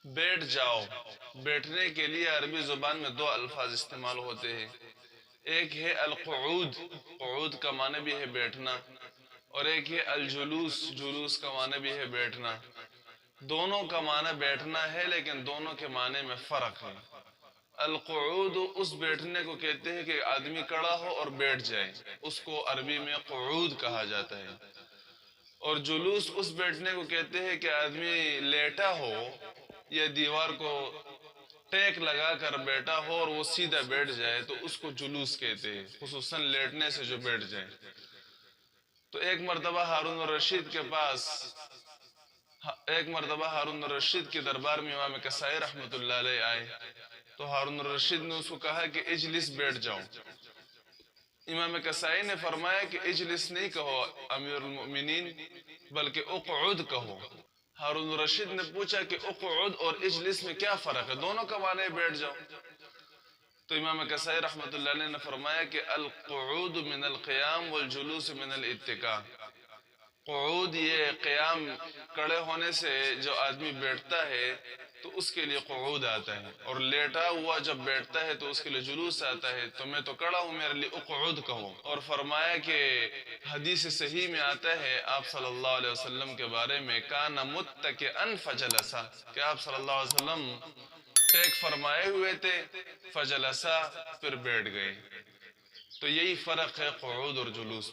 بیٹھ جاؤ، بیٹھنے کے لیے عربی زبان میں دو الفاظ استعمال ہوتے ہیں۔ ایک ہے القعود، قعود کا معنی بھی ہے بیٹھنا، اور ایک ہے الجلوس، جلوس کا معنی بھی ہے بیٹھنا۔ دونوں کا معنی بیٹھنا ہے لیکن دونوں کے معنی میں فرق ہے۔ القعود اس بیٹھنے کو کہتے ہیں کہ آدمی کھڑا ہو اور بیٹھ جائے، اس کو عربی میں قعود کہا جاتا ہے۔ اور جلوس اس بیٹھنے کو کہتے ہیں کہ آدمی لیٹا ہو یا دیوار کو ٹیک لگا کر بیٹھا ہو اور وہ سیدھا بیٹھ جائے تو اس کو جلوس کہتے ہیں، خصوصاً لیٹنے سے جو بیٹھ جائے۔ تو ایک مرتبہ ہارون الرشید کے دربار میں امام کسائی رحمۃ اللہ علیہ آئے، تو ہارون الرشید نے اس کو کہا کہ اجلس، بیٹھ جاؤ۔ امام کسائی نے فرمایا کہ اجلس نہیں کہو امیر المؤمنین، بلکہ اقعد کہو۔ ہارون الرشید نے پوچھا کہ اقعد اور اجلس میں کیا فرق ہے؟ دونوں کا معنی ہے بیٹھ جاؤ۔ تو امام کسائی رحمۃ اللہ علیہ نے فرمایا کہ القعود من القیام والجلوس من الاتکاء۔ قعود یہ قیام، کھڑے ہونے سے جو آدمی بیٹھتا ہے تو اس کے لیے قعود آتا ہے، اور لیٹا ہوا جب بیٹھتا ہے تو اس کے لیے جلوس آتا ہے۔ تو میں تو کھڑا ہوں، میرے لیے اقعد کہو۔ اور فرمایا کہ حدیث صحیح میں آتا ہے آپ صلی اللہ علیہ وسلم کے بارے میں، کان متکئا فجلسا، کہ آپ صلی اللہ علیہ وسلم ٹیک فرمائے ہوئے تھے، فجلسا، پھر بیٹھ گئے۔ تو یہی فرق ہے قعود اور جلوس۔